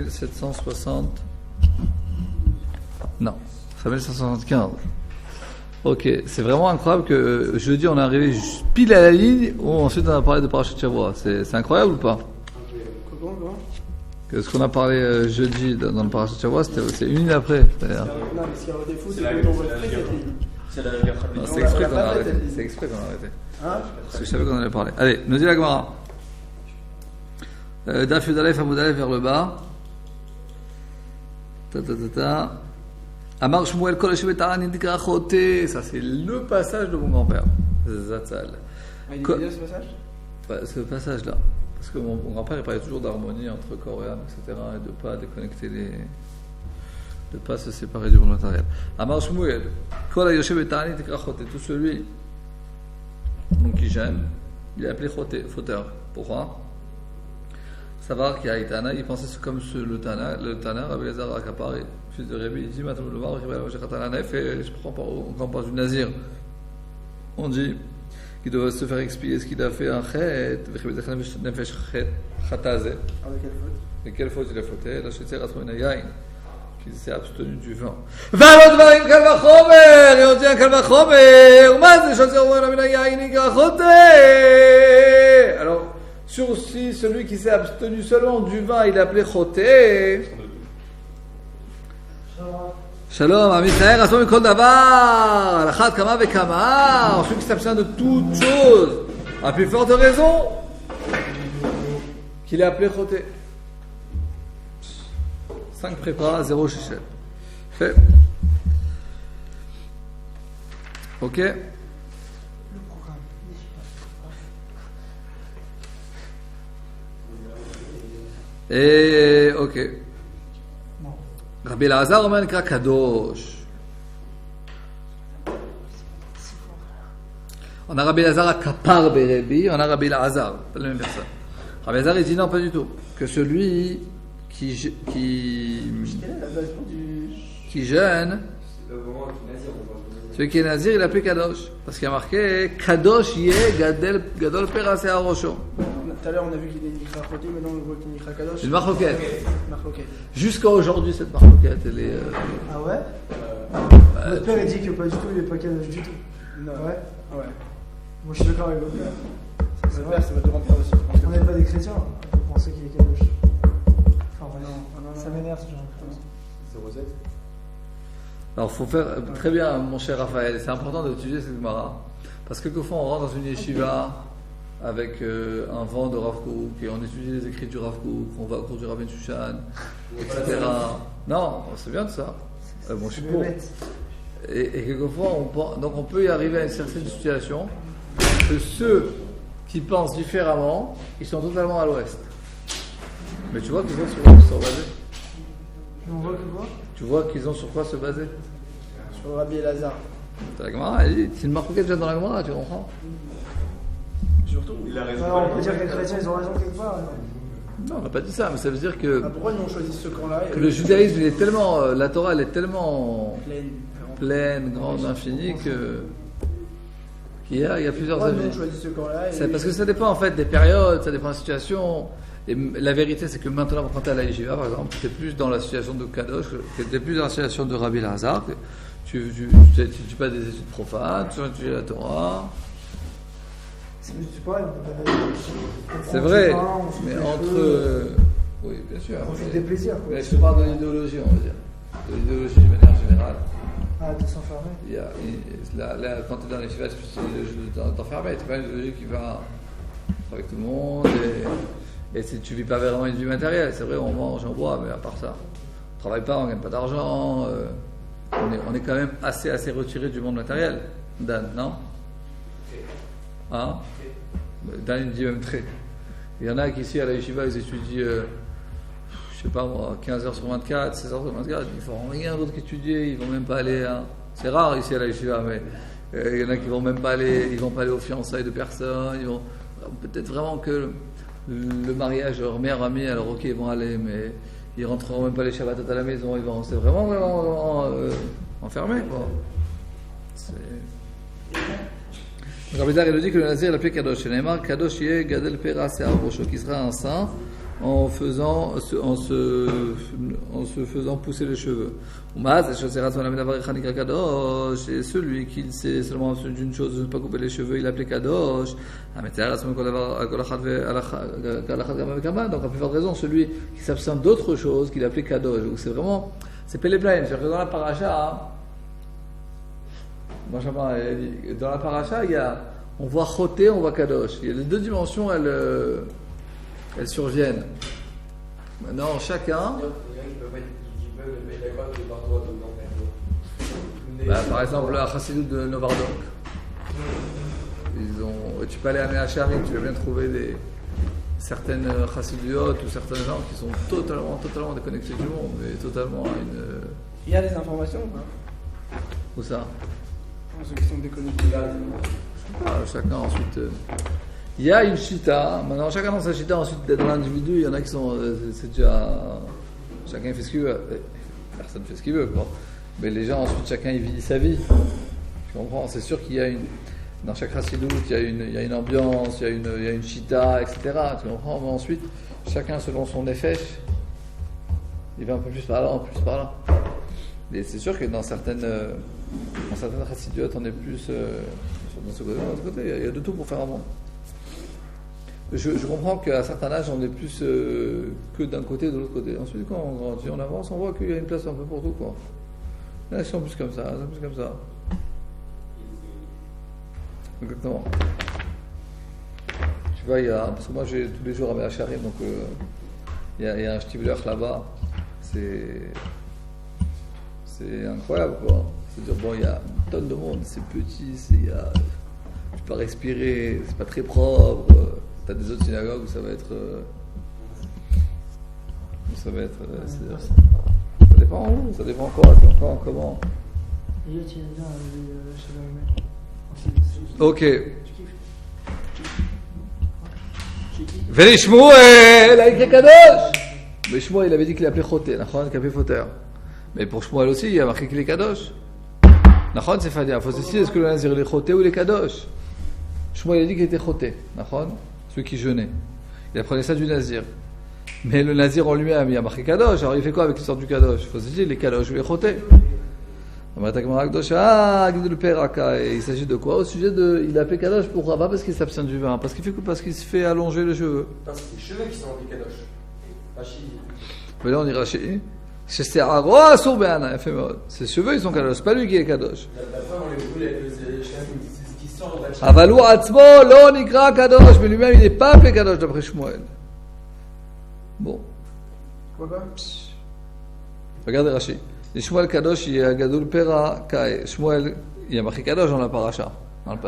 5760. Non, 5775. Ok, c'est vraiment incroyable que jeudi on est arrivé pile à la ligne où ensuite on a parlé de Parashat Shavua. C'est incroyable ou pas? Comment? Que ce qu'on a parlé jeudi dans le Parashat Shavua, c'est une ligne après. Non, mais ce qui aurait été fou, c'est qu'on voit cette ligne. C'est exprès qu'on a arrêté. C'est exprès qu'on a arrêté. Hein? Parce que je savais qu'on allait parler. Allez, nous dit la Gemara. Daf Yud Aleph Amud Aleph vers le bas. Amar Shmuel Kol Hashem Ta'an Indikra Choté. Ça, c'est le passage de mon grand-père. Zatzal. Il est bien ce passage? Ce passage-là. Parce que mon grand-père, il parlait toujours d'harmonie entre corps et âme, etc. Et de ne pas déconnecter les. De ne pas se séparer du monde matériel. Amar Shmuel Kol Hashem Ta'an Indikra Choté. Tout celui donc, qui gêne, il est appelé Choté, fauteur. Pourquoi? Savoir qu'il y a Itana, il pensait comme le Tana, Rabbi Elazar Akapar, fils de Rabbi, il dit maintenant le voir, et je prends pas du Nazir. On dit qu'il doit se faire expier ce qu'il a fait en chet, avec quelle faute? Et quelle faute il a fauté? La chétère a trouvé une yain, qu'il s'est abstenu du vin. Valot varim kalvachomer, et on dit un kalvachomer, ou mas de chaser ou la yain, il a alors, sur si celui qui s'est abstenu seulement du vin, il est appelé choté. Shalom, Amichael, Asma Mikol Davar, Alachat Kama Vekama, celui qui s'abstient de toutes choses, à plus forte raison, qu'il est appelé choté. 5 prépas, 0 chichel. Fait. Ok. Et ok. Rabbi Elazar אומר נקרא קדוש. On a Rabbi Elazar à Kapar Berebi, on a Rabbi Elazar, pas la même personne. Rabbi Elazar il dit non, pas du tout. Que celui qui jeûne, celui qui est nazir, il l'appelle Kadosh. Parce qu'il y a marqué Kadosh yé gadol perasé arosho. Tout à l'heure, on a vu qu'il est Nikra Choté, maintenant on voit qu'il est Nikra Kadosh. C'est une marloquette. Marloquette. Jusqu'à aujourd'hui, cette marloquette, elle est. Ah ouais? Votre père, il dit que pas du tout, il n'est pas Kadosh du tout. Non. Ouais? Ouais. Moi, je suis d'accord avec votre père. C'est vrai, c'est votre grand-père aussi. On n'est pas des chrétiens, on peut penser qu'il est Kadosh. Enfin, non. ça m'énerve ce genre de choses. C'est Rosette. Alors, il faut faire très bien, mon cher Raphaël, c'est important d'étudier cette Gemara. Parce que quelquefois, on rentre dans une yeshiva avec un vent de Rav Kook et on étudie les écrits du Rav Kook, on va au cours du Rabbi Shushan, etc. Non, c'est bien de ça. Bon, je suis pour. Et quelquefois, donc on peut y arriver à une certaine situation que ceux qui pensent différemment, ils sont totalement à l'ouest. Mais tu vois qu'ils ont sur quoi se baser. On voit que quoi? Tu vois qu'ils ont sur quoi se baser. Sur le Rabbi Elazar. La Gemara, c'est une marque déjà dans la Gemara, tu comprends? Surtout. Il a raison. Alors, on peut dire que les chrétiens, ils ont raison quelque part. Non, on n'a pas dit ça, mais ça veut dire que, Pourquoi ils ont choisi ce camp-là? que le judaïsme, il est tellement, la Torah, elle est tellement Pleine. grande, infinie qu'il y a plusieurs Pourquoi ils avis. ont choisi ce camp-là? C'est parce que ça dépend en fait des périodes, ça dépend de la situation. Et la vérité, c'est que maintenant, quand tu es à la Yeshiva, par exemple, tu es plus dans la situation de Kadosh, tu es plus dans la situation de Rabbi Elazar. Tu n'étudies pas des études profanes, tu étudies la Torah. C'est pareil, on peut pas. C'est vrai, mais entre. Oui, bien sûr. On fait des plaisirs. Mais je te parle de l'idéologie, on va dire. De l'idéologie de manière générale. Ah, de s'enfermer. Là, quand tu es dans les yeshivas, c'est plus l'idéologie de t'enfermer. Tu pas une idéologie qui va avec tout le monde. Et si tu vis pas vraiment une vie matérielle, c'est vrai, on mange, on boit, mais à part ça, on travaille pas, on gagne pas d'argent. On est quand même assez retiré du monde matériel. Dan, non? Hein? Dan, il dit même très. Il y en a qui ici à la yeshiva, ils étudient, je sais pas moi, 15 heures sur 24, 16 heures sur 24, ils font rien d'autre qu'étudier, ils vont même pas aller à... C'est rare ici à la yeshiva, mais il y en a qui vont même pas aller, ils vont pas aller aux fiançailles de personne, ils vont... Peut-être vraiment que le mariage de leur meilleur ami, alors ok, ils vont aller, mais ils rentreront même pas les Shabbatot à la maison, ils vont... C'est vraiment enfermé, quoi. Rabbi Elazar, il nous dit que le Nazir, il appelé Kadosh. Il est marqué Kadosh yé gadel pera se'ar rosho, qui sera un saint en se faisant pousser les cheveux. Et celui qui sait seulement d'une chose, de ne pas couper les cheveux, il appelait Kadosh. Donc, à plus forte raison, celui qui s'abstient d'autre chose, qu'il appelait Kadosh. Donc, c'est Péléplaïm. C'est-à-dire que dans la paracha, dans la paracha, on voit Choté, on voit Kadosh. Il y a les deux dimensions, elles surviennent. Maintenant, chacun. Par exemple, la Chassidut de Novardok. Tu peux aller à Mehacharim, tu vas bien trouver certaines Chassidiot ou certains gens qui sont totalement déconnectés du monde, mais totalement à une. Il y a des informations ou pas? Où ça? Ceux qui sont déconnectés là. Chacun ensuite. Il y a une chita. Maintenant, chacun dans sa chita. Ensuite, dans l'individu, il y en a qui sont. C'est déjà. Chacun fait ce qu'il veut. Personne ne fait ce qu'il veut, quoi. Mais les gens, ensuite, chacun il vit sa vie. Tu comprends? C'est sûr qu'il y a une. Dans chaque chassidout, il y a une ambiance, il y a une chita, etc. Tu comprends? Mais ensuite, chacun selon son effet, il va un peu plus par là, un peu plus par là. Mais c'est sûr que dans certaines chassidiotes, on est plus dans ce côté. Il y a de tout pour faire un monde. Je comprends qu'à un certain âge, on est plus que d'un côté et de l'autre côté. Ensuite, quand on grandit, on avance, on voit qu'il y a une place un peu pour tout, quoi. Là, ils sont plus comme ça, Exactement. Tu vois, parce que moi, j'ai tous les jours à Mehacharim, donc il y a un shtibler là-bas. C'est incroyable, quoi. C'est-à-dire, bon, il y a une tonne de monde, c'est petit, tu peux pas respirer, c'est pas très propre. T'as des autres synagogues où ça va être. Ça dépend où, ça dépend quoi, comment. Ok. Veli Shmuel, avec Kadosh. Mais Shmuel, il avait dit qu'il appelait Choté, Nachon, qu'il appelait fauteur. Mais pour Shmuel aussi, il a marqué qu'il est Kadosh. Nachon, c'est Fadia. Il faut se dire, est-ce que le Nazir il est Choté ou il est Kadosh? Shmuel, il a dit qu'il était Choté, Nachon, celui qui jeûnait. Il apprenait ça du Nazir. Mais le Nazir en lui-même, il a marqué Kadosh. Alors il fait quoi avec l'histoire du Kadosh? Il faut se dire, il est Kadosh ou il est Choté. Il s'agit de quoi? Au sujet de. Il a appelé Kadosh pour pas parce qu'il s'abstient du vin, parce qu'il se fait allonger les cheveux. C'est les cheveux qui sont appelés Kadosh. Rashi. Mais là on dit Rashi. Ses cheveux ils sont Kadosh, c'est pas lui qui est Kadosh. D'après on les brûle avec le cheveux qui sort de la cheveux. Avalou Atzmo, lo nikra Kadosh, mais lui-même il n'est pas appelé Kadosh d'après Shmuel. Bon. Quoi? Regardez Rashi. Shmuel Kadosh, il y a Gadol Pera Kae. Shmuel, il y a marqué Kadosh dans la paracha. Alors,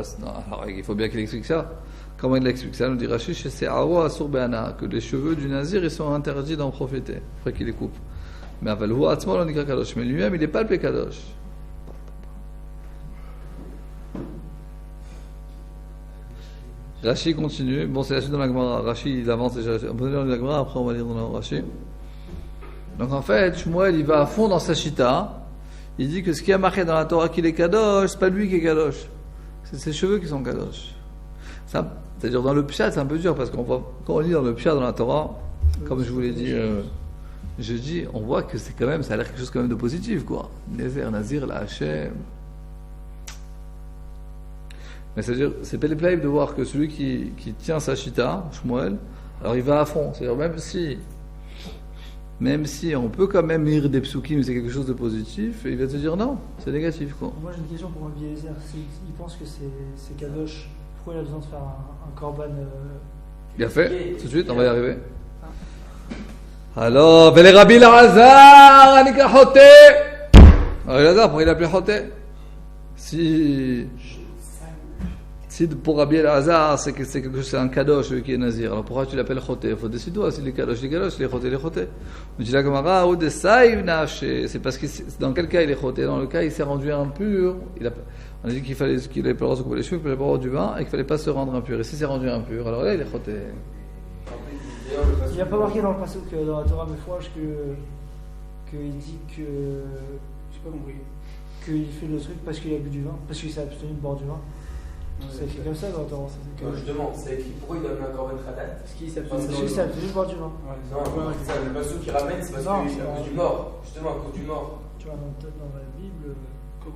il faut bien qu'il explique ça. Comment il explique ça? Nous dit Rashi, c'est Aro Asur Be'ana, que les cheveux du Nazir, ils sont interdits d'en profiter, après qu'il les coupe. Mais Avalhu Atzmo, l'on dit Kadosh. Mais lui-même, il n'est pas le Kadosh. Rashi continue. Bon, c'est la suite de la Gemara. Rashi, il avance déjà. On peut lire la Gemara, après on va lire dans la Rashi. Donc en fait, Shmuel, il va à fond dans sa chita. Il dit que ce qui a marqué dans la Torah qu'il est Kadosh, c'est pas lui qui est Kadosh. C'est ses cheveux qui sont Kadosh. C'est-à-dire dans le Pshat, c'est un peu dur parce qu'on voit, quand on lit dans le Pshat dans la Torah, comme je vous l'ai dit jeudi, on voit que c'est quand même, ça a l'air quelque chose quand même de positif, quoi. Nézer, Nazir, la Hachem. Mais c'est-à-dire, c'est Péléplaïb de voir que celui qui tient sa chita, Shmuel, alors il va à fond. C'est-à-dire même si on peut quand même lire des psukim, c'est quelque chose de positif, il va te dire non, c'est négatif, quoi. Moi j'ai une question pour un Eliezer. Il pense que c'est Kadosh. Pourquoi il a besoin de faire un korban Bien fait, tout de suite, on va y arriver. Alors, Vele Rabbi Lazar, Anika Choté. Alors, Lazar, pourquoi il l'appelait Choté? Si pour Rabbi Lazar, c'est un Kadosh, celui qui est Nazir. Alors pourquoi tu l'appelles Choté? Il faut décider, s'il est Kadosh, il est Kadosh, s'il est Choté, il est Choté. On dit la Gemara, ou de Saïv Nafshe. C'est parce que dans quel cas il est Choté? Dans le cas, il s'est rendu impur. On a dit qu'il n'avait pas le droit de se couper les cheveux, qu'il n'avait pas le droit du vin, et qu'il ne fallait pas se rendre impur. Et s'il s'est rendu impur, alors là, il est Choté. Il n'y a pas marqué dans le passage que dans la Torah Mefouach qu'il dit que. J'ai pas compris. Qu'il fait le truc parce qu'il a bu du vin, parce qu'il s'est abstenu de boire du vin. C'est écrit comme ça dans le Torah. Non, justement, c'est écrit pourquoi il doit amener un korban khatat. Parce qu'il s'appelle. Parce que C'est juste ça, c'est juste boire du vin. Non, c'est ça, le passo qui ramène, c'est parce Non, que c'est à pas- cause du mort. Justement, à cause du mort. Tu vois, dans la Bible.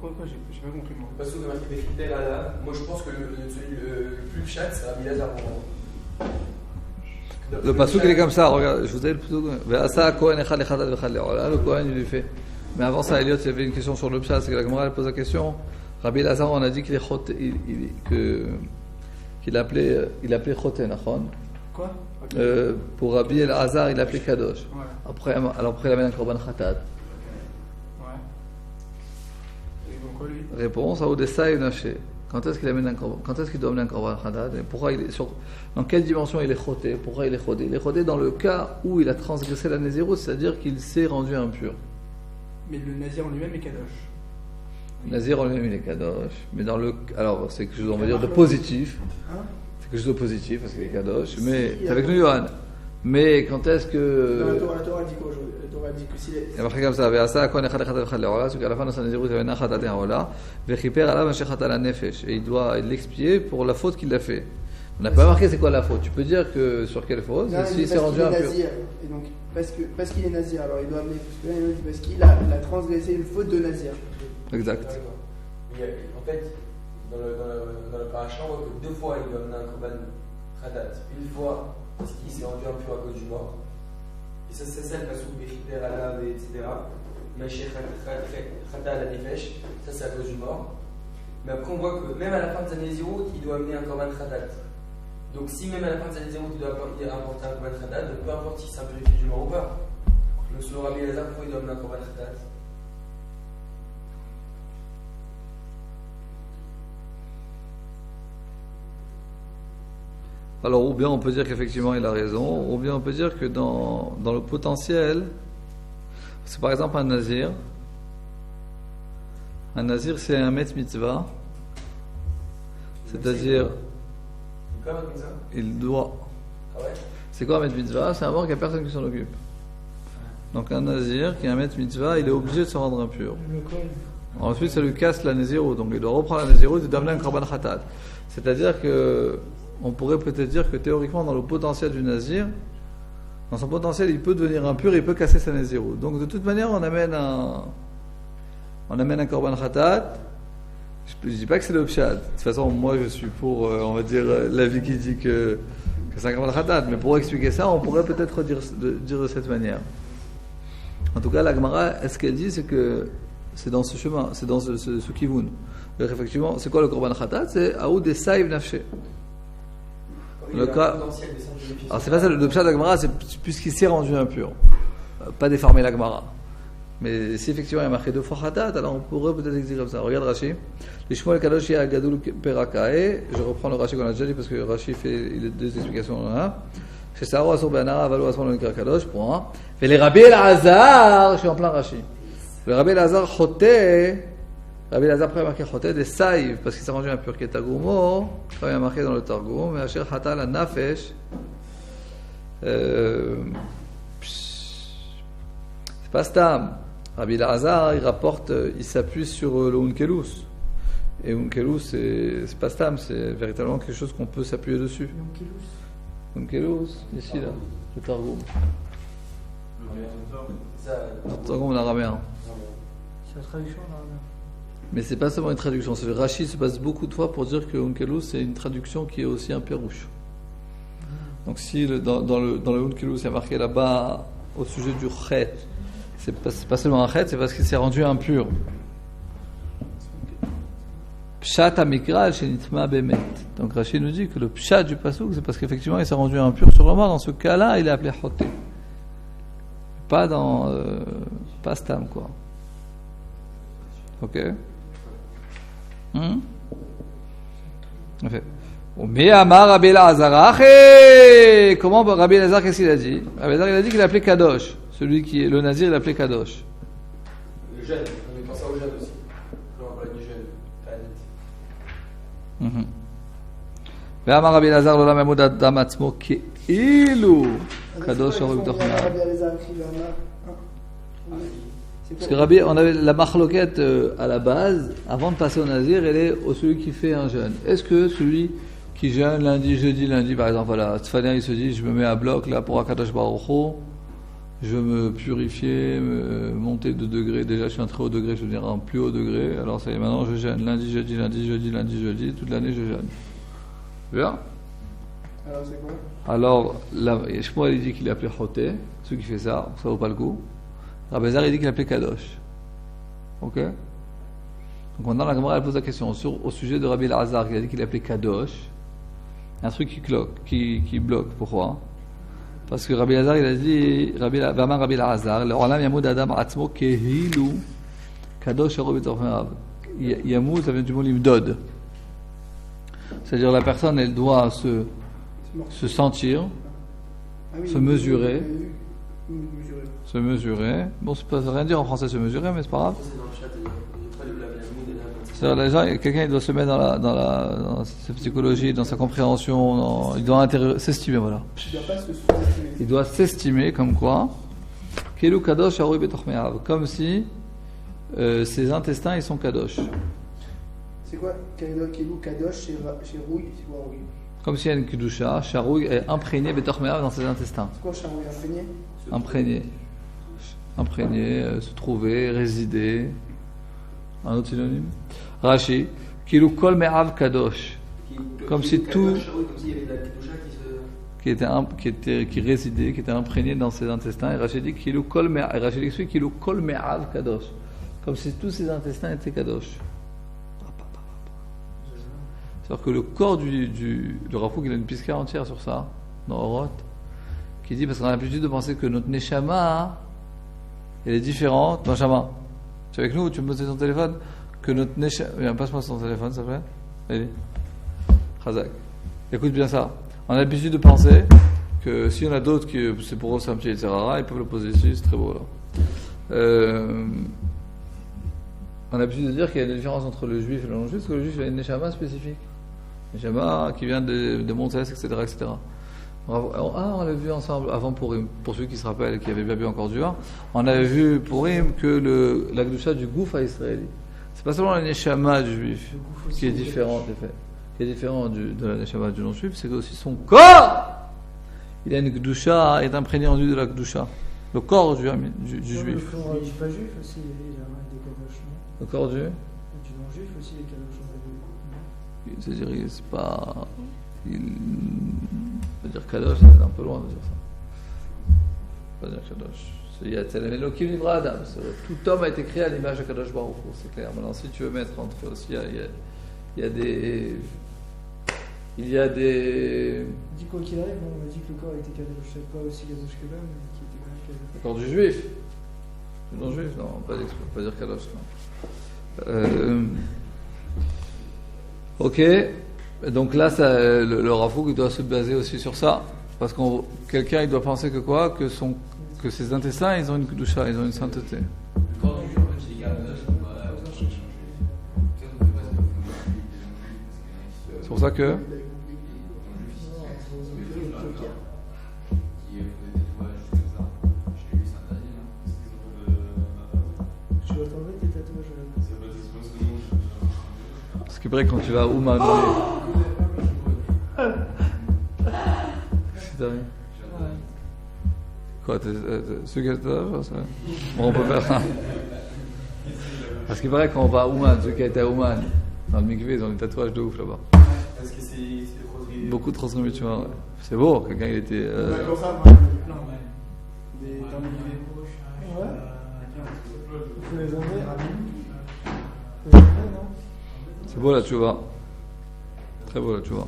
Quoi, j'ai pas compris moi. Le passo de marqué des critères là. Moi, je pense que le plus chat, c'est Rabbi Lazar pour moi. Le passouk il est comme ça, regarde, je vous ai le passouk. Ve'asa Kohen echad lechatat vechad le'ola. Le Kohen il lui fait. Mais avant ça, Elliot, il y avait une question sur le pshat, c'est que la Gemara elle pose la question. Rabbi Lazar, on a dit qu'il est choté, qu'il appelait choté, nachon. Quoi? Pour Rabbi Elazar, il l'appelait kadosh. Ouais. Après il amène un korban khatat. Ouais. Et donc quoi lui? Réponse, Aodessa et Naché. Quand est-ce qu'il doit amener un korban khatat? Et pourquoi dans quelle dimension il est choté? Pourquoi il est choté? Il est choté dans le cas où il a transgressé la nézirut, c'est-à-dire qu'il s'est rendu impur. Mais le nazir en lui-même est kadosh. Le nazir en lui-même il est kadosh, mais alors c'est quelque chose on va dire de positif. Hein? C'est quelque chose de positif parce qu'il est kadosh, mais Si, c'est avec nous Yohan. Mais quand est-ce Non, que la Torah dit quoi aujourd'hui? La Torah dit que s'il est. il y a marqué comme ça, Ve'asa Kohen echad lechatat vechad le'ola, c'est qu'à la fin de sa nézirut il y avait un khatat et un ola, ve'chiper alav asher chata la nefesh, et il doit l'expier pour la faute qu'il a fait. On n'a pas marqué c'est quoi la faute. Tu peux dire que sur quelle faute? Non, C'est il s'il dit s'est parce rendu qu'il est impur. nazir. Et donc, parce qu'il est nazir, alors il doit amener. Parce que là, il dit parce qu'il a transgressé une faute de nazir. Exact. D'accord. En fait, dans le paracha, on voit que 2 fois il doit amener un korban khatat. Une fois parce qu'il s'est rendu impur à cause du mort. Et ça, c'est ça le pasouk Bechiper alav, etc. Mashiach chata la nefesh. Ça, c'est à cause du mort. Mais après, on voit que même à la fin de sa nézirut, il doit amener un korban khatat. Donc, si même à la fin de sa nézirut, il doit apporter un korban khatat, donc peu importe s'il s'impurifie du mort ou pas. Donc, selon Rabbi Elazar, pourquoi il doit amener un korban khatat? Alors, ou bien on peut dire qu'effectivement il a raison, ou bien on peut dire que dans le potentiel, c'est par exemple un nazir c'est un met mitzvah, c'est-à-dire Comme ça? il doit. Ah ouais? C'est quoi un met mitzvah? C'est un mort qu'il n'y a personne qui s'en occupe. Donc un nazir qui est un met mitzvah, il est obligé de se rendre impur. Le Kohen. Ensuite, ça lui casse la nézirut, donc il doit reprendre la nézirut et d'amener un korban khatat. C'est-à-dire que on pourrait peut-être dire que théoriquement, dans le potentiel du nazir, dans son potentiel, il peut devenir impur, il peut casser sa nézirut. Donc de toute manière, on amène un korban khatat. Je ne dis pas que c'est le pshat. De toute façon, moi, je suis pour, on va dire, l'avis qui dit que c'est un korban khatat. Mais pour expliquer ça, on pourrait peut-être dire de cette manière. En tout cas, la Gemara, ce qu'elle dit, c'est que c'est dans ce chemin, c'est dans ce kivun. Donc, effectivement, c'est quoi le korban khatat? C'est aoud et saïv nafshe. Le cas. Alors, c'est pas ça, le pshat de la Gemara, c'est puisqu'il s'est rendu impur. Pas déformer la Gemara. Mais si effectivement il y a marqué 2 fois khatat, alors on pourrait peut-être expliquer comme ça. Regarde Rashi. Le Shmuel Kadosh ya gadol perakae. Je reprends le Rashi qu'on a déjà dit parce que Rashi fait il a 2 explications dans un. Chez Saro Asur Benara, Avalo Asman le Kadosh, point. Et les Rabbi Elazar, je suis en plein Rashi. Le Rabbi Elazar choté. Rabbi Elazar après marqué choté des saïv parce qu'il s'est rendu impur qui est Targumo. Comme il y a marqué dans le Targum, mais Asher Hata la Nafesh. C'est pas Stam. Rabbi Elazar, il rapporte, il s'appuie sur le Unkelus. Et Unkelus, c'est pas Stam, c'est véritablement quelque chose qu'on peut s'appuyer dessus. Unkelus, ici là, le Targum. Le Targum en araméen. C'est la traduction là. Mais c'est pas seulement une traduction, c'est le Rashi se passe beaucoup de fois pour dire que Unkelus c'est une traduction qui est aussi un pérouche. Donc si dans le Unkelus il y a marqué là-bas au sujet du chet, c'est pas seulement un chet, c'est parce qu'il s'est rendu impur. Pshat amikra shenitma bemet. Donc Rashi nous dit que le pshat du pasuk c'est parce qu'effectivement il s'est rendu impur sur le mort. Dans ce cas-là, il est appelé choté. Pas dans pas stam quoi. Ok. Mais Amar Rabbi Elazar, comment Rabbi Elazar, qu'est-ce qu'il a dit? Rabbi Elazar, il a dit qu'il appelait Kadosh. Celui qui est le nazir, il l'appelait Kadosh. Le jeûne, on est pensé au jeûne aussi. On va parler du jeûne. Mais Amar Rabbi Elazar, l'olam yamud adam atzmo ke'ilu Kadosh Aruv Tochna. Parce que Rabbi, on avait la marloquette à la base, avant de passer au nazir, elle est au celui qui fait un jeûne. Est-ce que celui qui jeûne lundi, jeudi, lundi, par exemple, voilà, Stéphania il se dit, je me mets à bloc là pour Akadosh Baruch Hu, je veux me purifier, me monter de degré. Déjà, je suis un très haut degré, je veux dire un plus haut degré. Alors ça y est, maintenant je jeûne lundi, jeudi, lundi, jeudi, lundi, jeudi, toute l'année je jeûne. Bien. Alors c'est quoi? Alors, Shmuel il dit qu'il est appelé Choté, ceux qui fait ça vaut pas le coup. Rabbi Zar il dit qu'il est appelé Kadosh. Ok? Donc maintenant la Gemara elle pose la question au sujet de Rabbi Elazar qui a dit qu'il est appelé Kadosh. Un truc qui bloque. Pourquoi? Parce que Rabbi Elazar il a dit Rabbi Elazar, le Olam Yamud Adam Atzmo Kehilu Kadosh Aro B'Torf Me'av. Yamud ça vient du mot limdod. C'est-à-dire la personne elle doit se sentir, se mesurer. Se mesurer. Bon, ça ne veut rien dire en français se mesurer, mais c'est pas grave. C'est-à-dire, les gens, quelqu'un il doit se mettre dans sa psychologie, dans sa compréhension, il doit s'estimer, voilà. Il doit s'estimer comme quoi, Kelu Kadosh Arui B'Torf Me'av, comme si ses intestins ils sont Kadosh. C'est quoi Kelu Kadosh chez Rouille? C'est quoi Rouille? Comme si il y a une Kedusha, Charoui est imprégné B'Torf Me'av dans ses intestins. C'est quoi Charoui? Imprégné, se trouver, résider. Un autre synonyme. Rashi, Kilu Kol Me'av Kadosh. Comme si tout. Qui résidait, qui était imprégné dans ses intestins. Et Rashi dit Kilu Kol Me'av. Rashi explique Kilu Kol Me'av Kadosh. Comme si tous ses intestins étaient Kadosh. C'est-à-dire que le corps le Rav Kook, il a une pisca entière sur ça, dans Oroth, qui dit, parce qu'on a l'habitude de penser que notre Neshama, elle est différente. Benjamin, tu es avec nous, tu me poses ton téléphone, que notre Neshama. Viens, passe-moi ton téléphone, s'il te plaît. Allez. Khazak. Écoute bien ça. On a l'habitude de penser que s'il y en a d'autres qui, c'est pour eux, c'est un petit etc., ils peuvent le poser ici, c'est très beau là. On a l'habitude de dire qu'il y a une différence entre le juif et le non-juif, parce que le juif a une Neshama spécifique. Neshama qui vient de Montès, etc., etc. On l'a vu ensemble avant Purim, pour ceux qui se rappellent, qui avaient bien bu encore du vin. On avait vu Purim que la Kedusha du Gouf à Israël. C'est pas seulement la Neshama du juif qui est différente, qui est différent de la Neshama du non-juif, c'est aussi son corps. Il a une Kedusha, est imprégné en lui de la Kedusha. Le corps du juif. Le corps du pas juif aussi, il a des kadosh. Le corps du non-juif aussi, les kadosh. C'est-à-dire, c'est pas. Il va dire Kadosh, c'est un peu loin de dire ça. Pas dire Kadosh. C'est la Elohim Nivra Adam. Tout homme a été créé à l'image de Kadosh Baruch Hu, c'est clair. Maintenant, si tu veux mettre entre aussi, il y a des. Dit quoi qu'il arrive, on a dit que le corps était Kadosh, c'est pas aussi Kadosh que l'homme, mais qui était quand même Kadosh. Le corps du juif. Du non-juif, non, pas dire Kadosh, non. Ok, donc là, le Rav Kook doit se baser aussi sur ça, parce que quelqu'un il doit penser que quoi, que ses intestins ils ont une kedusha, ils ont une sainteté. C'est pour ça que. Tu vas t'enlever tes tatouages. Ce qui est vrai quand tu vas à Ouman. C'est rien. Quoi, ceux qui ont tatouage, on peut faire ça. Parce qu'il paraît quand on va à Ouman, ceux qui ont été à Ouman, dans le mikvé, ils ont des tatouages de ouf là-bas. Parce que c'est beaucoup de transformés, tu vois. Ouais. C'est beau, quelqu'un il était. Comme ça, Faut les enlever. C'est beau là, tu vois. Très beau là, tu vois.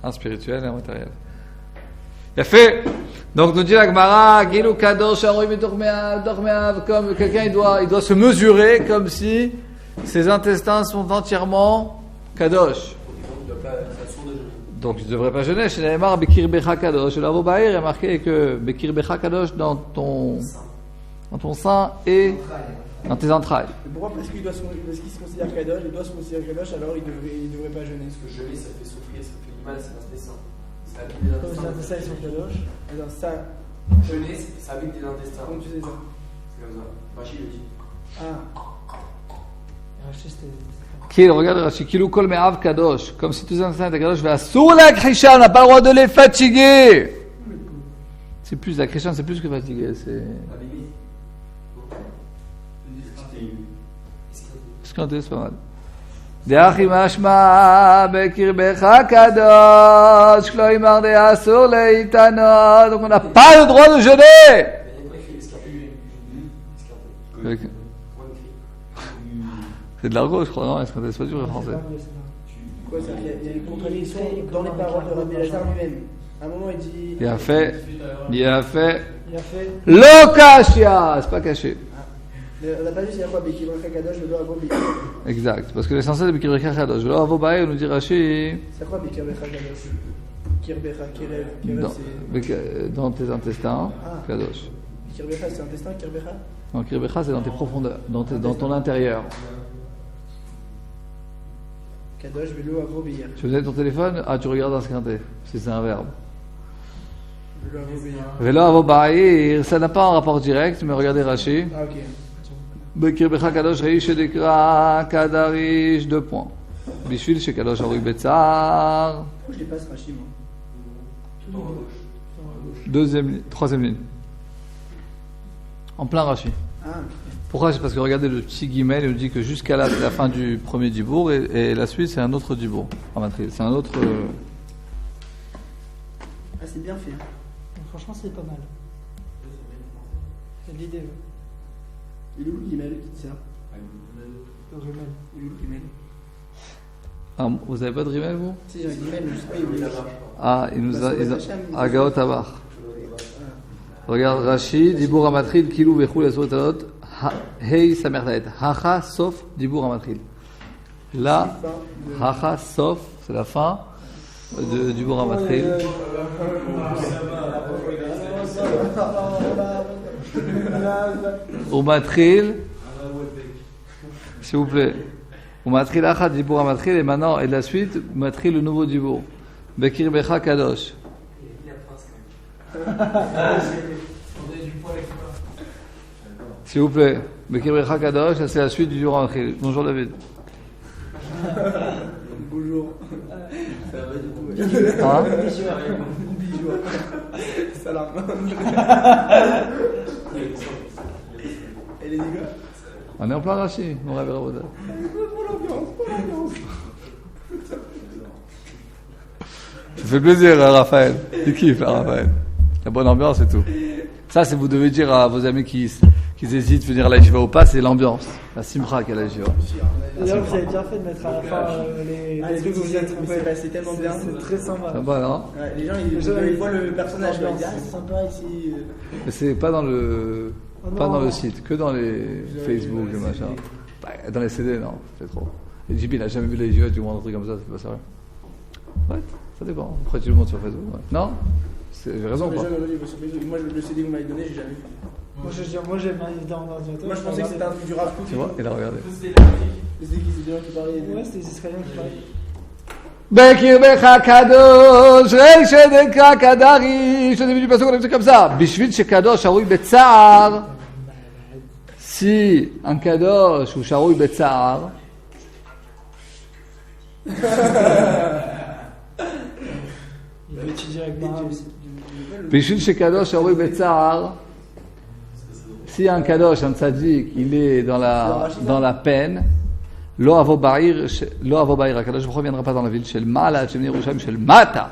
Un spirituel et un matériel. Il a fait. Donc nous dit la Gemara, Gilou Kadosh, Dormeav, comme quelqu'un il doit se mesurer comme si ses intestins sont entièrement Kadosh. Donc il ne devrait pas jeûner. Chez Neymar, Bekir Becha Kadosh. Là, il y a marqué que Bekir Becha Kadosh dans ton dans ton sein et dans tes entrailles. Mais pourquoi? Parce qu'il se considère Kadosh, il doit se considérer Kadosh, alors il devrait pas jeûner. Parce que jeûner, ça fait souffrir, ça fait du mal, c'est intestin. Ça habite les Comme les intestins. intestins ils sont Kadosh. Alors ça, Jeûner, ça habite les intestins. comment tu sais ça? C'est comme ça. Rachid le dit. Ah, Rachid, c'était. Qui regarde Rashi, Kilou Kol Me'av Kadosh, comme si tous les intestins étaient Kadosh, Ve'asur l'Akrishan, on n'a pas le droit de les fatiguer. C'est plus, l'Akrishan, c'est plus que fatiguer, c'est. La Bible. Escanté, c'est pas mal. De'achim Ashma, Bekirbecha Kadosh, Klo Imar De'asur Le'itanot, donc on n'a pas le droit de jeûner. Il y a quoi écrit escarpé? Avec- Comment écrit? C'est de l'argot, je crois, non? Escanté, c'est pas du vrai français. quoi ça? Il y a une contradiction dans les paroles de Rabbi Elazar lui-même. À un moment, il dit. Il a fait. Il a fait. Lokashia, c'est pas caché. On n'a pas vu, c'est quoi? Bekibrecha Kadosh, le doigt Bobi. Exact, parce que l'essentiel de Bekirbecha Kadosh. Velo Avo Baer nous dit Rashi, C'est quoi Bekibrecha Kadosh? Kirbecha, Kirev, c'est. dans tes intestins, Ah. Kadosh. Kirbecha, c'est intestin, Kirbecha? Non, Kirbecha, c'est dans tes profondeurs, dans ton intérieur. Kadosh, Velo, Avobir. Tu faisais ton téléphone, tu regardes un squinté, si c'est un verbe. Velo, Avobir. Velo Avo Baer, ça n'a pas un rapport direct, mais regardez Rashi. Ah, ok. Bekirbecha Kadosh, Reish Dekra, Kadarish, 2 points. Bishvil, chez Kadosh, Arui Betzar. Pourquoi je l'ai pas ce Rashi, moi? Troisième ligne. En plein Rashi. Ah, Pourquoi? C'est parce que regardez le petit guillemot, il nous dit que jusqu'à la fin du premier dibour et la suite c'est un autre dibour en matrice. C'est un autre. ah c'est bien fait. Donc, franchement, c'est pas mal. C'est l'idée. Ouais. Il est où le guimel qui dit ça? Le rimel. Il est où le guimel? Ah, vous avez pas de rimel vous? Si, j'ai un guimel, je sais pas, il est là. Ah, il nous a. Agao Tabar. Regarde Rashi, dibour amatril, kilou vechou la sotalot, hey samertaet, hacha sauf dibour amatril. Là, hacha sauf, c'est la fin du dibour amatril. Au matril, s'il vous plaît. Au matril hacha dibour amatril et maintenant et de la suite matril le nouveau dibour. Bekir becha kadosh. S'il vous plaît, Bekir becha kadosh, ça c'est la suite du dibour amatril. Bonjour David. Bonjour. Hein? Salam. Elle est dégueu. On est en plein Rashi, mon rêve Raboda. Ça fait plaisir, Raphaël. Tu kiffes, Raphaël. La bonne ambiance et tout. Ça, c'est vous devez dire à vos amis qui hésitent venir à la Yeshiva ou pas, c'est l'ambiance. La simra qu'à la Yeshiva. D'ailleurs, vous avez bien fait de mettre à la fin les trucs que vous êtes trompés. C'est tellement bien. C'est très sympa. Ça va, non? Ouais, les gens, ils voient le personnage, ils disent, ah, c'est sympa ici. Mais c'est pas dans le, Oh non. pas dans le site, que dans les Facebook, le machin. Bah, dans les CD, non, c'est trop. Et JB, il n'a jamais vu la Yeshiva, tu vois un truc comme ça, c'est pas sérieux. Ouais, ça dépend. Après, tu le montres sur Facebook. Ouais. Non? J'ai raison, Les quoi. gens, ils vont sur Facebook. Moi, le CD que vous m'avez donné, j'ai jamais vu. Moi, j'ai bien évidé en ordinateur. Moi, je pensais que c'était un truc du rap. Tu vois, il a regardé. C'était qui, c'est des gens qui parlaient. Ouais, c'était les Israéliens qui parlaient. Bekir becha kadosh, reish dekra kadarish. Au début du passage, on a fait comme ça. Bishvil shekadosh sharoui betzar. Si un kadosh ou sharoui betzar. Il veut étudier avec Maram. Bishvil shekadosh sharoui betzar. Si un kadosh, un tzaddik, il est dans la peine. Lo avo ba'ir, HaKadosh ne reviendra pas dans la ville chez le Mala, chez Yerushalayim, chez le Mata.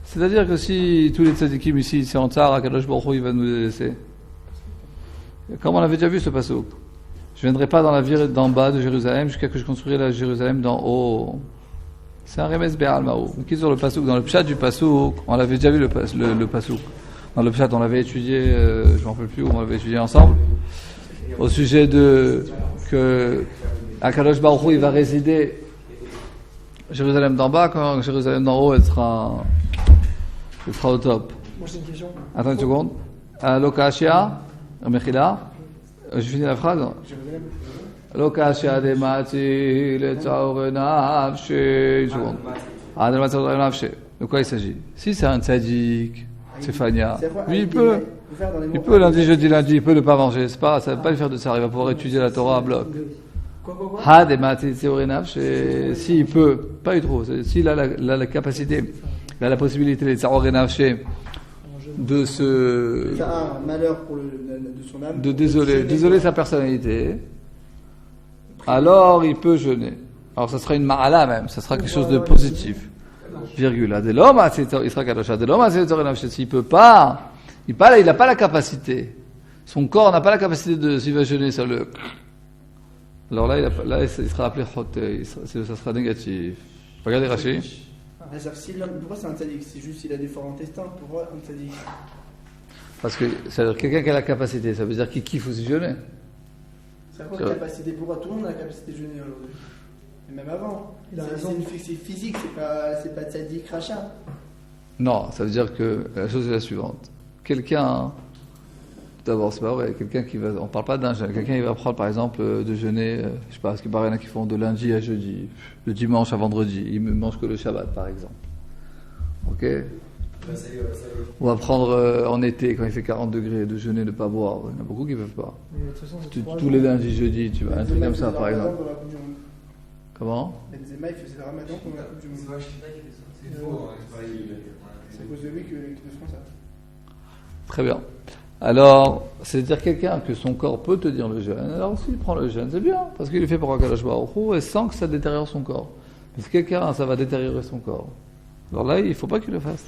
C'est-à-dire que si tous les tzaddikim ici, c'est en tsar, HaKadosh Baruch Hu, il va nous les laisser. Comme on avait déjà vu ce passouk. Je ne viendrai pas dans la ville d'en bas de Jérusalem jusqu'à ce que je construirai la Jérusalem d'en haut. C'est un remes be'al ma'ou. Qui sur le passouk, dans le pshat du passouk, on l'avait déjà vu le passouk. Dans le pshat, on l'avait étudié, je ne m'en rappelle plus où on l'avait étudié ensemble, au sujet de que Akadosh Baruch Hu, il va résider Jérusalem d'en bas, quand Jérusalem d'en haut, elle sera au top. Moi, j'ai une question. Attends une seconde. Lokashia, Mechila. Je finis la phrase. Lo kasha de mati le tzaor nafshi. Une seconde. Ah, de tzaor nafshi. De quoi il s'agit? Si c'est un tzaddik, c'est Fania. Oui, il peut. Il peut lundi, jeudi, il peut ne pas manger. C'est pas, ça ne va pas lui faire de ça. Il va pouvoir étudier la Torah à bloc. Ha de mati tzaor nafshi. S'il peut, pas eu trop. S'il a la capacité, il a la possibilité de tzaor nafshi. De se. C'est un malheur pour de son âme. De désoler sa personnalité. Alors il peut jeûner. Alors ça sera une ma'ala même, ça sera quelque chose de positif. Virgule. Il sera kadosh. S'il peut pas, il n'a pas la capacité. Son corps n'a pas la capacité de, s'il va jeûner, ça le. Alors là, il sera appelé choté, ça sera négatif. Regardez Rashi. Pourquoi c'est un tzaddik? C'est juste qu'il a des forts intestins. Pourquoi un tzaddik? Parce que ça veut dire quelqu'un qui a la capacité, ça veut dire qu'il kiffe aussi jeûner. C'est quoi la capacité? Pourquoi tout le monde a la capacité de jeûner aujourd'hui? Et même avant. C'est physique, c'est pas tzaddik rachat. Non, ça veut dire que la chose est la suivante. Quelqu'un, d'abord c'est pas vrai, quelqu'un qui va, on parle pas d'un jeûne, quelqu'un qui va prendre par exemple de jeûner, je sais pas, parce qu'il y en a qui font de lundi à jeudi, le dimanche à vendredi, ils ne mangent que le Shabbat par exemple. Ok? On va prendre en été, quand il fait 40 degrés, de jeûner, de ne pas boire. Il y en a beaucoup qui ne peuvent pas. Tous les lundis, jeudis, tu vois, un truc comme ça par exemple. Comment? Benzema, il faisait le ramadan pour la Coupe du Monde. C'est à cause de lui que l'équipe de France a. Très bien. Alors, c'est-à-dire quelqu'un que son corps peut tenir le jeûne. Alors, s'il prend le jeûne, c'est bien, parce qu'il le fait pour Akadosh Baruch Hu et sans que ça détériore son corps. Mais si quelqu'un, ça va détériorer son corps. Alors là, il ne faut pas qu'il le fasse.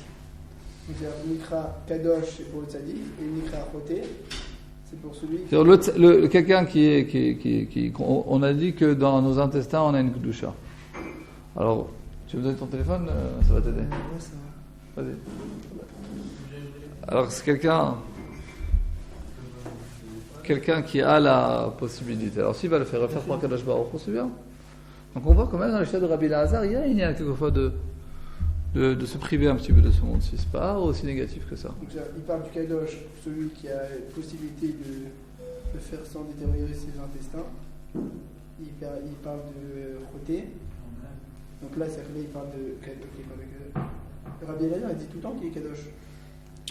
Donc, Nikra Kadosh, c'est pour le tzaddik, et Nikra Choté, c'est pour celui qui. Quelqu'un qui. On a dit que dans nos intestins, on a une Kedusha. Alors, tu veux me donner ton téléphone, ça va t'aider. Ouais, ça va. Vas-y. Alors, c'est quelqu'un qui a la possibilité. Alors, s'il va le faire refaire pour Kadosh Baruch Hu, c'est bien. Donc, on voit quand même dans l'échelle de Rabbi Elazar, il y a quelquefois de se priver un petit peu de ce monde-ci. C'est pas aussi négatif que ça. Donc, il parle du Kadosh, celui qui a la possibilité de faire sans détériorer ses intestins. Il parle de Choté. Donc là, il parle de Kadosh. Rabbi Elazar, il dit tout le temps qu'il est Kadosh.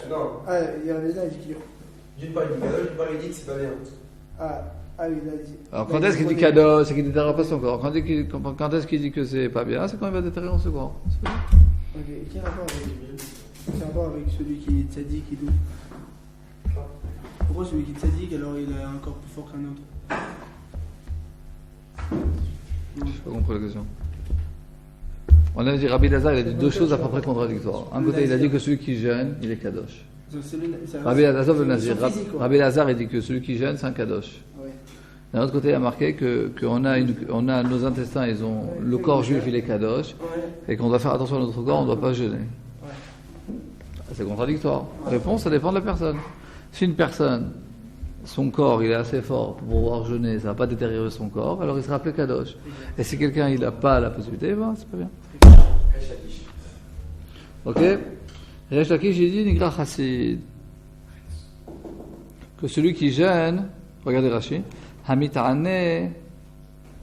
Non. Ah, Rabbi Elazar, il dit qu'il est. D'une part, il dit Kadosh, d'une part, il dit que c'est pas bien. Ah oui, il a dit. Alors, quand est-ce qu'il dit Kadosh, c'est qu'il ne détériore pas son corps. Quand est-ce qu'il dit que c'est pas bien, c'est quand il va détériorer son corps. Ok, quel rapport avec celui qui est tzaddik et tout? Pourquoi celui qui est tzaddik, alors il a un corps plus fort qu'un autre? Je n'ai pas compris la question. On a dit, Rabbi Elazar, il a dit deux choses à peu près contradictoires. Un côté, il a dit que celui qui jeûne, il est Kadosh. Rabbi Elazar, Rabbi Elazar, il dit que celui qui jeûne, c'est un Kadosh. D'un autre côté, il a marqué qu'on a nos intestins, ils ont le corps juif, il est Kadosh, et qu'on doit faire attention à notre corps, on ne doit pas jeûner. C'est contradictoire. Réponse, ça dépend de la personne. Si une personne, son corps, il est assez fort pour pouvoir jeûner, ça ne va pas détériorer son corps, alors il sera appelé Kadosh. Et si quelqu'un, il n'a pas la possibilité, ben, c'est pas bien. Ok? Resh Lakish, j'ai dit Nigra Chassid. Que celui qui jeûne, regardez Rashi, Hamitane.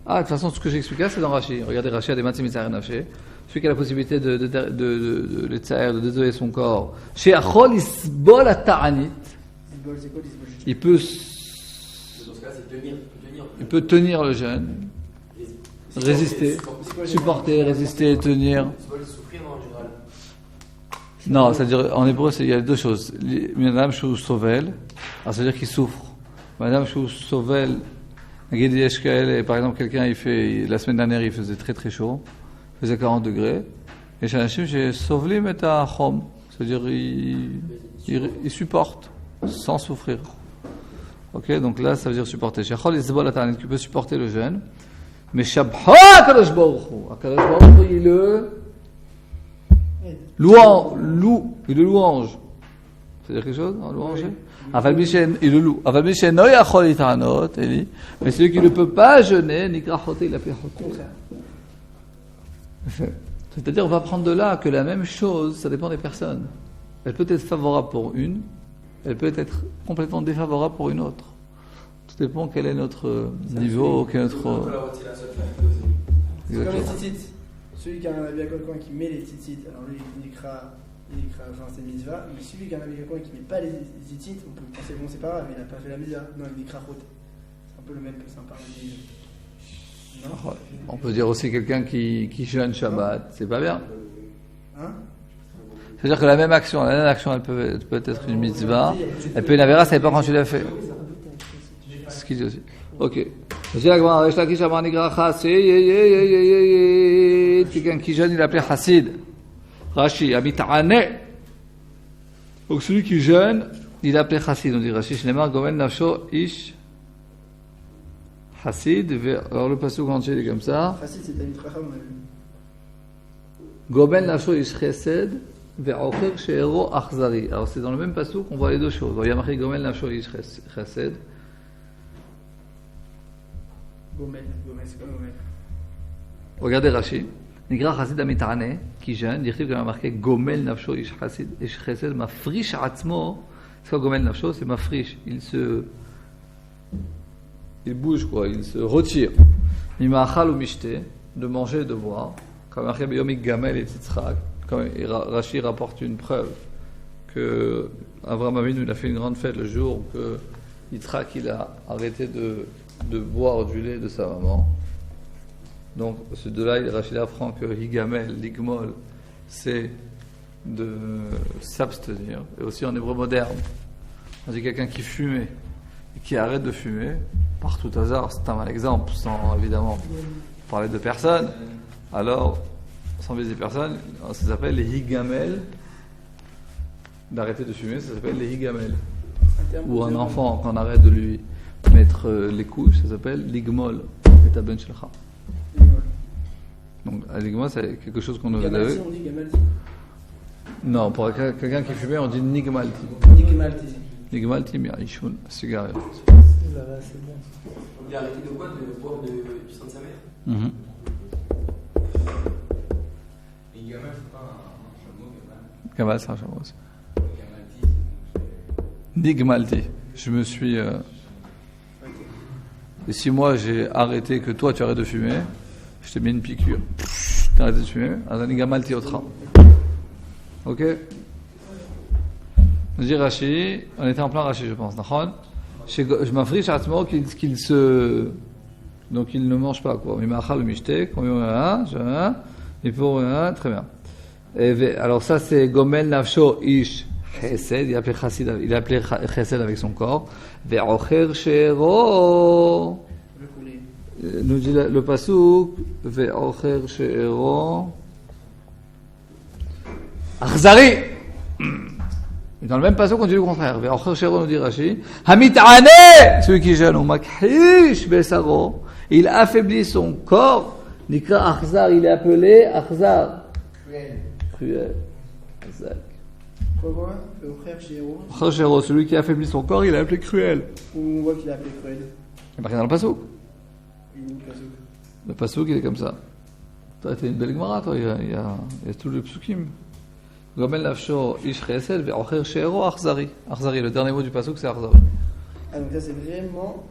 Ah, de toute façon, ce que j'ai expliqué, c'est dans Rashi. Regardez Rashi, a des matzim mitzareh nafshe. Celui qui a la possibilité de désoler son corps. Chez Achol Isbol Ta'anit. Il peut. Dans ce cas, c'est tenir. Il peut tenir le jeûne. Résister. Supporter, résister, tenir. Souffrir en général. Non, c'est-à-dire, en hébreu, il y a deux choses. Madame Shou Sovel, alors c'est-à-dire qu'il souffre. Madame Shou Sovel, par exemple, quelqu'un, la semaine dernière, il faisait très très chaud, il faisait 40 degrés, et chez Hachim, j'ai Sovlim et Chom, c'est-à-dire, il supporte, sans souffrir. Ok, donc là, ça veut dire supporter. Chez Chol, il peut supporter le jeûne, mais Shabha Akadosh Baruch Hu, Akadosh Baruch Hu, il le louange. C'est-à-dire quelque chose? Louanger? Il le loue. Mais celui qui ne peut pas jeûner, Nikra Choté, il a fait Choté. C'est-à-dire, on va prendre de là que la même chose, ça dépend des personnes. Elle peut être favorable pour une, elle peut être complètement défavorable pour une autre. Tout dépend quel est notre niveau, quel est notre... C'est comme les tzitzit. Celui qui a un habit à coton qui met les tzitzit, alors lui, il écra enfin, c'est mitzvah. Mais celui qui a un habit à coton qui met pas les tzitzit, on peut penser, bon, c'est pas grave, il n'a pas fait la mitzvah. Non, il écra route. C'est un peu le même, c'est un paradis. Non. On peut dire aussi quelqu'un qui jeûne Shabbat, c'est pas bien. Hein? C'est-à-dire que la même action, elle peut être une mitzvah, elle peut une avéra, ça dépend quand tu l'as fait. C'est ce qu'il dit aussi. Ok. Quelqu'un qui jeûne, il appelait Hassid. Rashi, Amita'ane. Donc celui qui jeûne, il appelait Hassid. On dit Rashi, Shnemar, Gomen, Nafsho, Ish, Hassid. Alors le passouk entier, il est comme ça. Hassid, c'est Tamid Chacham, on a vu. Gomen, Nafsho, Ish, Chesed. Ve'ocher, She'ero, Achzari. Alors c'est dans le même passouk qu'on voit les deux choses. Il y a marqué Gomen, Nafsho, Ish, Chesed. Gomel, c'est quoi Gomel? Regardez Rashi. Nigra Chassid Amitane, qui jeûne, dit qu'il a marqué Gomel Nafsho Ish Chassid, Ish Chesed, Mafrish Atzmo. C'est quoi Gomel Nafsho? C'est Mafrish. Il bouge quoi, il se retire. Mimachal ou Mishte, de manger et de boire. Comme marqué Beyomik Gamel et Titzrak. Comme Rashi rapporte une preuve que Avraham Avinu il a fait une grande fête le jour que Yitzhak il a arrêté de boire du lait de sa maman. Donc, ce de-là, Rachid apprend que Higamel, Ligmol, c'est de s'abstenir. Et aussi en hébreu moderne, on dit quelqu'un qui fumait et qui arrête de fumer, par tout hasard, c'est un mal exemple, sans évidemment parler de personne, alors, sans viser personne, ça s'appelle les Higamel. D'arrêter de fumer, ça s'appelle les Higamel. Ou un enfant, quand on arrête de lui mettre les couches, ça s'appelle Ligmol, et ta ben shelcha. Donc, Ligmol, c'est quelque chose qu'on devait Gamalti, on dit Gamalti. Non, pour quelqu'un qui fumait, on dit Nigmalti. Nigmalti. Nigmalti, mais Ishun, cigare. C'est bon. On dit arrêter de quoi? De boire du sang de sa mère? Et Gamal, c'est pas un chameau, Gamal. Gamal, c'est un chameau aussi. Nigmalti. Je me suis. Et si moi j'ai arrêté, que toi tu arrêtes de fumer, je te mets une piqûre. Tu arrêtes de fumer, Nigmalti au train. Ok? Je dis Rashi, on était en plein Rashi, je pense. Je m'affriche à ce moment qu'il se. Donc il ne mange pas, quoi. Il m'a le mishtek, et pour très bien. Et, alors ça c'est Gomel Nafsho Ish Chesed, il appelait Chesed avec son corps. Ve'ocher She'ero. Nous dit le pasuk, Ve'ocher She'ero. Achzari. Dans le même pasuk, on dit le contraire. Ve'ocher She'ero, nous dit Rashi. Hamit'ane, celui qui jeûne, ou makhish besaro. Il affaiblit son corps. Nikra Achzar, il est appelé Achzar. Cruel. Exact. Quoi? Le frère Chéro. Frère Chéro, celui qui affaiblit son corps, il est appelé cruel. Où on voit qu'il est appelé cruel. Il est marqué dans le passouk. Il est où le passouk? Le passouk, il est comme ça. Toi, t'es une belle gemara, toi. Il y a tout le psukim. Gomel nafsho ish chesed ve'ocher Chéro achzari. Achzari, le dernier mot du passouk, c'est achzari. Ah, donc ça, c'est vraiment.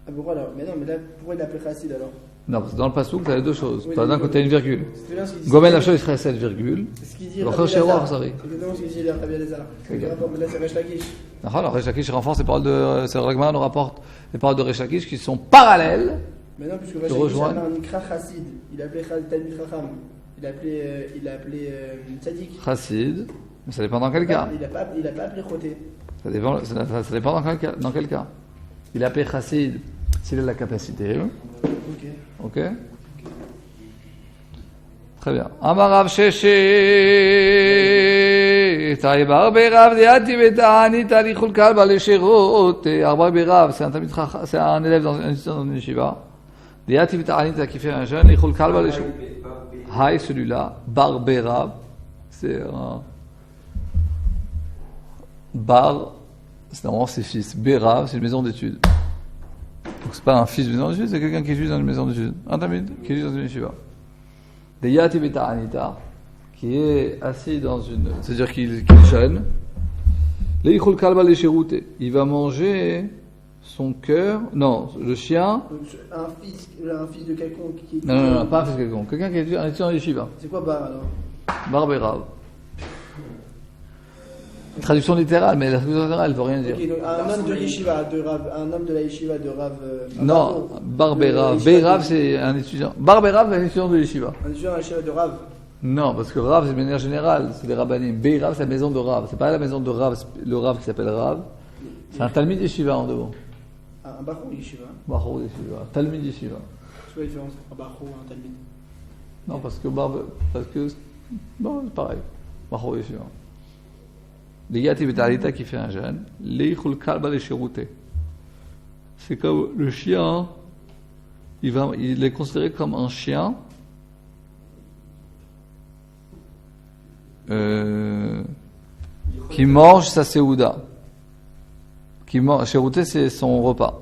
Ah, pourquoi alors? Mais non, mais là, pourquoi il l'appelait Chassid alors? Non, parce que dans le passouk, tu as les deux choses. Oui, Tu as d'un côté une virgule. C'est Gomel nafsho ish chesed, virgule. ce qu'il dit. Ve'ocher Chéro achzari. C'est exactement ce qu'il dit, Rabbi Elazar. Mais là, c'est Resh Lakish. Alors, Resh Lakish renforce les paroles de. C'est Ragmar nous rapporte les paroles de Resh Lakish qui sont parallèles. Mais non, puisque Resh Lakish avait un Nikra Chassid. Il appelait Talmid Chacham. Il appelait Tzadik. Chassid. Mais ça dépend dans quel cas. Il n'a pas appelé Choté. Ça dépend dans quel cas. Il a appelé Chassid s'il a la capacité. Ok. Très bien. Amarav Sheshe Taïbar Berav Diati Betani Talichul Kalba Lesherot. Arba Berav, c'est un élève dans une yeshiva. Diati Betani qui fait un jeûne. Lichul Kalba Lesherot. Haï, celui-là. Bar Berav, c'est un. Bar, c'est normalement ses fils. Berav, c'est une maison d'études. Donc c'est pas un fils de maison d'études, c'est quelqu'un qui étudie dans une maison d'études. Un tamid qui étudie dans une yeshiva. Des Yati Beta Anita, qui est assis dans une. C'est-à-dire qu'il jeûne. Leichol kalba lesherute. Il va manger son cœur. Non, le chien. Donc, un fils de quelqu'un qui est. Non, pas un fils de quelqu'un. Quelqu'un qui est étudiant en yeshiva. C'est quoi bar alors? Bar Berav. Traduction littérale, mais la traduction littérale, elle veut rien dire. Ok, donc un homme de yeshiva, un homme de la yeshiva de Rav. Non, Bar Berav. Berav, c'est un étudiant. Bar Berav, c'est un étudiant de yeshiva. Un étudiant de la yeshiva de Rav. Non, parce que Rav, c'est de manière générale, c'est les rabbanim. Berav, c'est la maison de Rav. C'est pas la maison de Rav, le Rav qui s'appelle Rav. C'est un Talmid yeshiva en deux mots. Un Bachou yeshiva. Bachou yeshiva. Talmid yeshiva. C'est quoi la différence entre un Bachou et un Talmid? Non, parce que bon, c'est pareil. Bachou yeshiva. Les Yati Betalita qui fait un jeûne, Leichul Kalba les Cherouté. C'est comme le chien, il est considéré comme un chien qui mange sa Seouda. Cherouté, c'est son repas.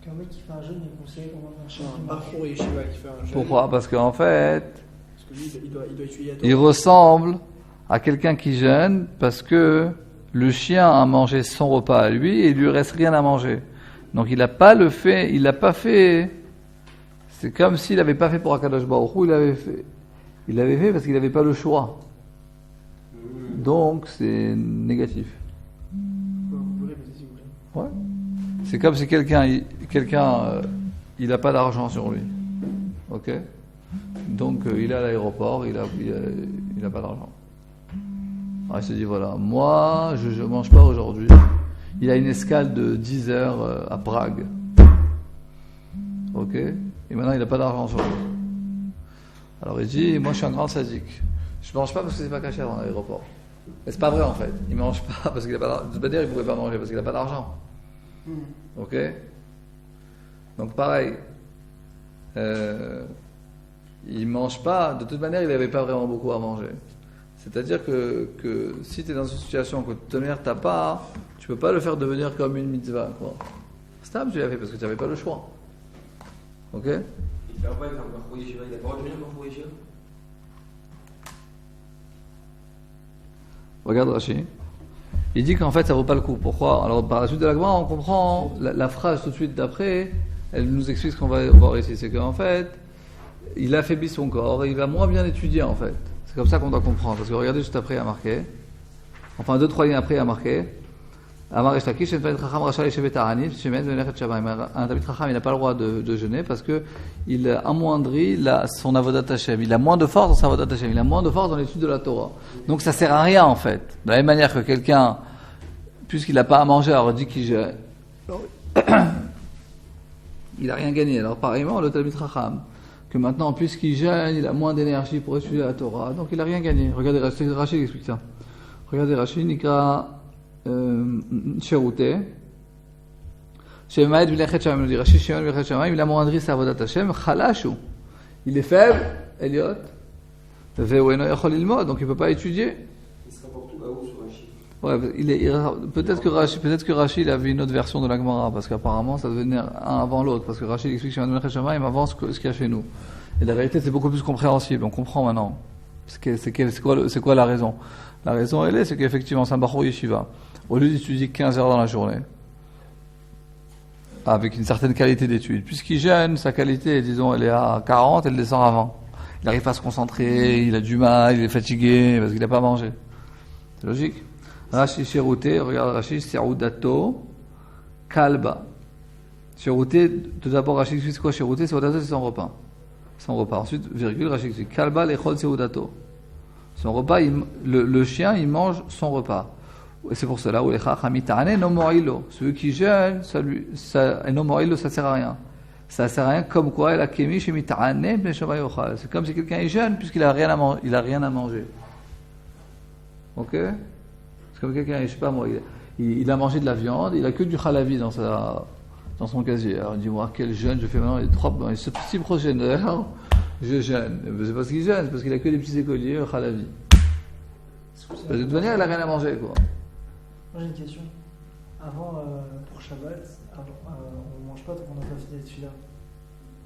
Qu'un mec qui fait un jeûne est considéré comme un chien. Un Bachou yeshiva qui fait un jeûne. Pourquoi? Parce qu'en fait, Parce que lui, il doit étudier à il ressemble à quelqu'un qui jeûne parce que le chien a mangé son repas à lui et il lui reste rien à manger. Donc il n'a pas fait. C'est comme s'il n'avait pas fait pour Akadosh Baruch Hu, il l'avait fait parce qu'il n'avait pas le choix. Donc c'est négatif. Vous voulez, si vous voulez. Ouais. C'est comme si quelqu'un il n'a pas d'argent sur lui. Ok. Donc il est à l'aéroport, il a pas d'argent. Alors il se dit voilà, moi je mange pas aujourd'hui. Il a une escale de 10 heures à Prague. Ok. Et maintenant il n'a pas d'argent sur lui. Alors il dit moi je suis un grand sadique. Je mange pas parce que c'est pas caché dans l'aéroport. Mais c'est pas vrai en fait. Il mange pas parce qu'il a pas d'argent. De toute manière il pouvait pas manger parce qu'il a pas d'argent. Ok. Donc pareil. Il mange pas. De toute manière il n'avait pas vraiment beaucoup à manger. C'est-à-dire que si tu es dans une situation que de toute manière t'as pas, tu peux pas le faire devenir comme une mitzvah, quoi. Stam, tu l'as fait parce que tu n'avais pas le choix. Ok? Il fait un bail comme Bachou yeshiva, il a pas le droit de devenir Bachou yeshiva. Regarde Rashi. Il dit qu'en fait ça vaut pas le coup. Pourquoi? Alors par la suite de la Gemara, on comprend la phrase tout de suite d'après, elle nous explique ce qu'on va voir ici. C'est qu'en fait, il affaiblit son corps et il va moins bien étudier en fait. C'est comme ça qu'on doit comprendre. Parce que regardez juste après, il y a marqué. Enfin, 2-3 lignes après, il y a marqué. Un Talmid Chacham, il n'a pas le droit de jeûner parce qu'il amoindrit son avodat Hashem. Il a moins de force dans sa avodat Hashem. Il a moins de force dans l'étude de la Torah. Donc ça sert à rien en fait. De la même manière que quelqu'un, puisqu'il n'a pas à manger, alors dit qu'il jeûne. Il n'a rien gagné. Alors pareillement, le Talmid Chacham, que maintenant, puisqu'il jeûne, il a moins d'énergie pour étudier la Torah. Donc il n'a rien gagné. Regardez, Rachid explique ça. Regardez Rachid, Nikra Cherouté. Shemaed Vilechet Shamim, dit Rachid Shemaed Vilechet Shamim, il a amoindri sa avodat Hashem, Chalashu. Il est faible, Elliot. Ve'ueno yachol ilmod, donc il ne peut pas étudier. Il se rapporte tout là-haut sur Rachid. Ouais, peut-être que Rachid a vu une autre version de la Gemara, parce qu'apparemment ça devait venir un avant l'autre, parce que Rachid explique Shemaed Vilechet Shamim avant ce qu'il y a chez nous. Et la vérité, c'est beaucoup plus compréhensible, on comprend maintenant. C'est quoi la raison? La raison, c'est qu'effectivement, c'est un Bachou yeshiva. Au lieu d'étudier 15 heures dans la journée, avec une certaine qualité d'étude, puisqu'il jeûne, sa qualité, disons, elle est à 40, elle descend à 20. Il n'arrive pas à se concentrer, il a du mal, il est fatigué, parce qu'il n'a pas mangé. C'est logique. Rashi Cherouté, regarde Rashi, Seroudato, Kalba. Cherouté, tout d'abord, Rashi explique quoi Cherouté, Seroudato, c'est son repas. Son repas. Ensuite, virgule, Rashi explique Kalba, Lechol, Seroudato. Son repas, le chien, il mange son repas. Et c'est pour cela où les chachamitaane no mo'ilo. Celui qui jeûne, no mo'ilo, ça sert à rien. Ça sert à rien comme quoi la kémi chez mitane ben yochal. C'est comme si quelqu'un est jeune puisqu'il a rien à manger. Il a rien à manger. Ok? C'est comme quelqu'un, je sais pas moi, il a mangé de la viande, il a que du halavi dans son casier. Alors il dit moi quel jeûne je fais maintenant les ce petit progéniteur. Je jeûne. C'est parce qu'il jeûne, c'est parce qu'il a que des petits écoliers, halavi. De toute manière, il n'a rien à manger, quoi. Moi j'ai une question. Avant, pour Shabbat, on ne mange pas tant qu'on n'a pas fini celui-là.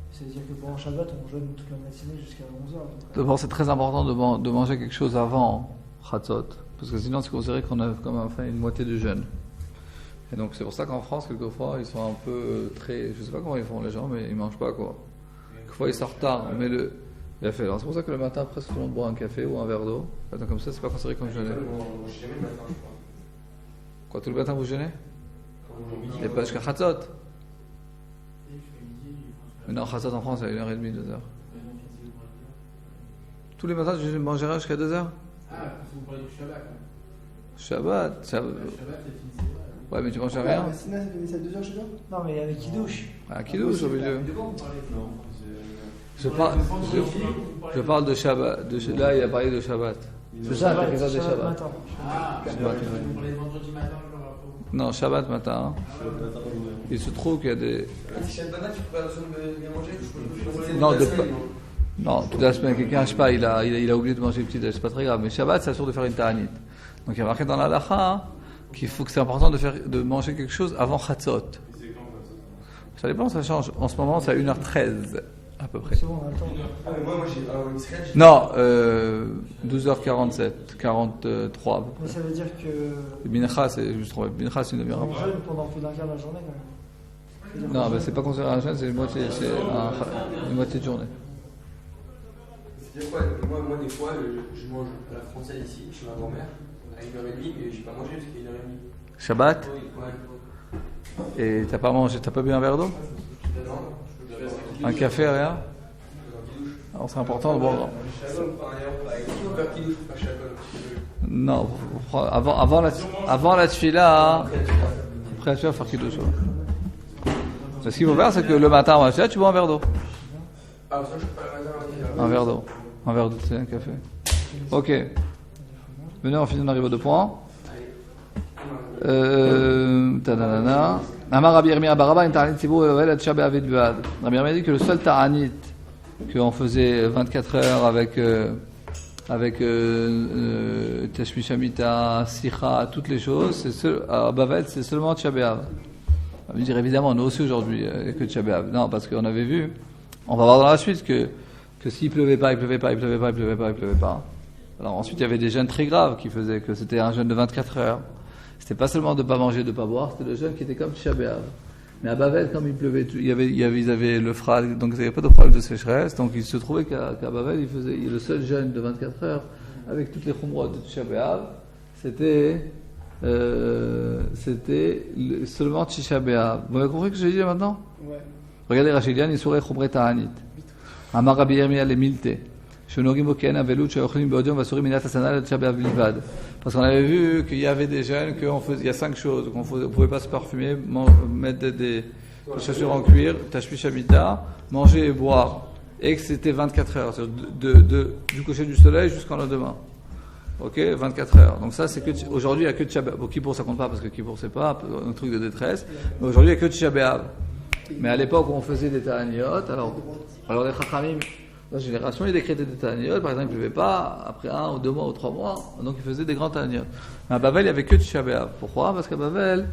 C'est-à-dire que pendant Shabbat, on jeûne toute la matinée jusqu'à 11h. D'abord, c'est très important de manger quelque chose avant Chatzot. Parce que sinon, c'est considéré qu'on a comme fait une moitié du jeûne. Et donc, c'est pour ça qu'en France, quelquefois, ils sont un peu très. Je sais pas comment ils font les gens, mais ils mangent pas quoi. Quelquefois, ils sortent tard. Mais il a fait. Alors, c'est pour ça que le matin, presque tout le monde boit un café ou un verre d'eau. Attends, comme ça, c'est pas considéré comme jeûner. Jamais le matin, je crois. Quoi, tout le matin, vous jeûnez? Au midi. Et pas jusqu'à Khatzot. Mais non, Khatzot en France, c'est 1h30, 2h. Tous les matins, tu mangeras jusqu'à 2h? Ah, parce que vous parlez du Shabbat. Shabbat. Le Shabbat, c'est fini. Ouais, mais tu manges rien? Sina, ça fait ça 2 heures chez toi? Non, mais avec qui douche. Ah, qui douche au milieu? De quoi vous parlez? Non. Je parle de Shabbat. Là, il a parlé de Shabbat. C'est ça, la question des Shabbat Shabbat. matin. Ah, Shabbat. vous parlez de vendredi matin, genre. Non, Shabbat matin. Il se trouve qu'il y a des. Si Shabbat matin, tu peux pas bien manger. Non, non, toute la semaine, quelqu'un, je sais pas, il a oublié de manger le petit déj, c'est pas très grave. Mais Shabbat, c'est sûr de faire une ta'anit. Donc il y a marqué dans la halakha qu'il faut que c'est important de manger quelque chose avant Chatzot. Ça dépend, ça change. En ce moment, c'est à 1h13 à peu près. C'est bon, on a le temps. Ah, mais moi, j'ai. Alors, en Israël, Non, 12h47, 43 à peu Mais près. ça veut dire que. Le Mincha, c'est, je me trompe, le Mincha, c'est une demi-heure On après. jeûne pendant plus d'un quart de la journée quand même. Non, mais c'est pas considéré un jeûne, c'est une moitié de journée. c'est-à-dire quoi? Moi, des fois, je mange à la française ici, chez ma grand-mère, à 1h30, mais j'ai pas mangé parce qu'il est 1h30. Shabbat, Ouais. et t'as pas mangé, t'as pas bu un verre d'eau? Non, Un café, rien? Alors c'est important de boire. Non, avant la tefila, après la tefila, faire kiddush. Ce qu'il faut faire, c'est que le matin, avant la tefila, tu bois un verre d'eau. Ah, ça, je peux pas le matin. Un verre d'eau. Un verre d'eau, c'est un café. Ok. Maintenant, on finit, on arrive aux 2 points. Tadanana. Amar Rabbi Yirmiyah Baraba, une ta'anit tzibur ve'ovel et Shabbat Avid B'ad. Rabbi Yirmiyah dit que le seul ta'anit qu'on faisait 24 heures avec Tashmish Hamita, Sicha, toutes les choses, à Bavel, c'est seulement Shabbat. On va me dire évidemment, nous aussi aujourd'hui, que Shabbat. Non, parce qu'on avait vu, on va voir dans la suite que s'il pleuvait pas, il pleuvait pas, il pleuvait pas, il pleuvait pas, il pleuvait pas. Alors ensuite, il y avait des jeûnes très graves qui faisaient que c'était un jeûne de 24 heures. C'était pas seulement de ne pas manger, de ne pas boire, c'était le jeûne qui était comme Tisha B'Av. Mais à Bavel, comme il pleuvait, ils avaient le Fral, donc il n'y avait pas de problème de sécheresse, donc il se trouvait qu'à Bavel, il faisait le seul jeûne de 24 heures, avec toutes les khumrot de Tisha B'Av, c'était seulement Tisha B'Av. Vous avez compris ce que j'ai dit là maintenant? Ouais. Regardez Rachelian, il sourait khumret ta'anit. Amar Rabbi Yirmiyah le milte. Parce qu'on avait vu qu'il y avait des jeunes, il y a 5 choses. On ne pouvait pas se parfumer, mettre des chaussures en cuir, tashmish hamita, manger et boire. Et que c'était 24 heures, du coucher du soleil jusqu'en lendemain. Ok, 24 heures. Donc ça, c'est que aujourd'hui, il n'y a que Tisha B'Av. Bon, Kippour, ça compte pas parce que Kippour, c'est pas un truc de détresse. Mais aujourd'hui, il n'y a que Tisha B'Av. Mais à l'époque où on faisait des ta'aniyot, alors les chachamim, la génération, ils décrétaient des ta'aniyot, par exemple, il ne pleuvait pas après 1 ou 2 mois ou 3 mois, donc ils faisaient des grands ta'aniyot. Mais à Bavel, il n'y avait que Tisha B'Av. Pourquoi? Parce qu'à Bavel,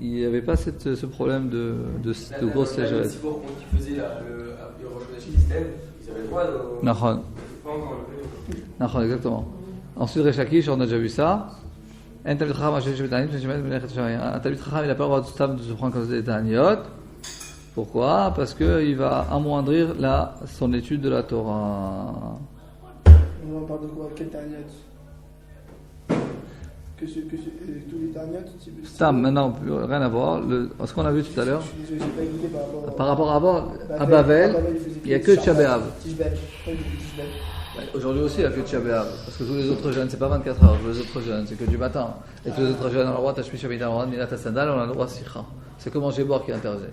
il n'y avait pas ce problème de grosse sécheresse. Si vous faisiez le Rosh Hashanah système, ils avaient le droit de. Nahon. Nahon, exactement. Ensuite, Rechakish, on a déjà vu ça. Un Talmid Chacham, un Talmid Chacham, il n'a pas le droit de se prendre comme des ta'aniyot. Pourquoi? Parce qu'il va amoindrir son étude de la Torah. On parle de quoi? Quel ta'aniyot? Tous les ta'aniyot? Stam, maintenant, rien à voir. Ce qu'on a vu tout à l'heure. Je n'ai pas écouté Par rapport à Bavel, il n'y a que Tisha B'Av. Aujourd'hui aussi, il n'y a que Tisha B'Av. Parce que tous les autres jeunes, c'est pas 24 heures. Tous les autres jeunes, c'est que du matin. Et tous les autres jeunes, on a le droit de Tashmish Hamita, on a le droit de Milat Sandal, on a le droit de Sicha. C'est que manger et boire qui est interdit.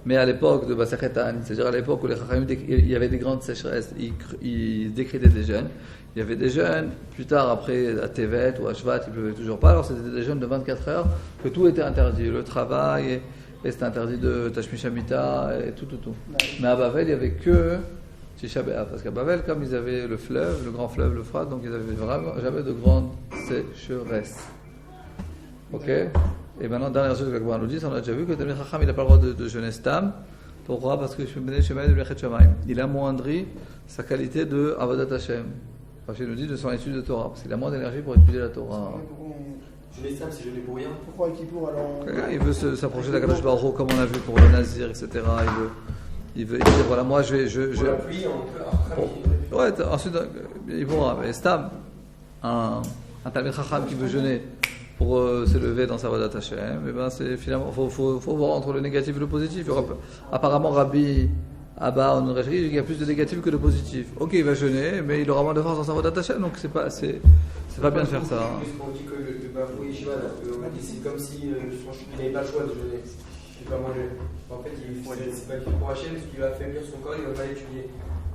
Mais à l'époque de Masachet Ta'anit, c'est-à-dire à l'époque où les Chachamim, il y avait des grandes sécheresses, ils décrétaient des jeûnes. Il y avait des jeûnes, plus tard après à Tevet ou à Shvat, il ne pleuvait toujours pas, alors c'était des jeûnes de 24 heures, que tout était interdit, le travail, et c'était interdit de Tashmish Hamita, et tout. Mais à Bavel, il n'y avait que Tisha B'Av, parce qu'à Bavel, comme ils avaient le fleuve, le grand fleuve, le Frat, donc ils n'avaient vraiment jamais de grande sécheresse. Ok? Et maintenant, dernière chose que la Gemara nous dit, on a déjà vu que Talmid Chacham, il n'a pas le droit de jeûner Stam. Pourquoi? Parce que il amoindrit sa qualité de Avodat Hashem. Rachid nous dit de son étude de Torah, parce qu'il a moins d'énergie pour étudier la Torah. Je l'ai simple, si je l'ai pour rien. Pourquoi Kippour alors Il veut s'approcher d'Akadosh Baruch Hu, comme on a vu pour le Nazir, etc. Il veut dire, voilà, moi je vais. Pour la pluie, on peut. Ouais, ensuite, il pourra. Mais Stam, un Talmid Chacham qui veut jeûner pour se lever dans sa Vodat Hashem, et ben c'est finalement, faut voir entre le négatif et le positif. Apparemment, Rabbi Abba, on aurait dit qu'il y a plus de négatif que de positif. Ok, il va jeûner, mais il aura moins de force dans sa Vodat Hashem, donc c'est pas bien de faire ça. On dit que le Bafou Yeshiva, c'est comme si il n'avait pas le choix de jeûner. Il va manger. En fait, c'est pas qu'il pour Hachem, parce qu'il va affaiblir son corps, il va pas l'étudier.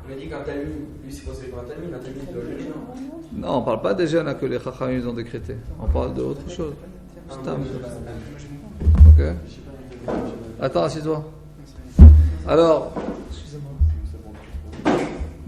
On a dit qu'un talmid, lui c'est considéré comme un talmid doit jeûner, non? Non, on parle pas des jeûnes que les Chachamim ont décrété. On parle d'autre chose. Stam. Ok. Attends, assis-toi. Alors, Excusez-moi.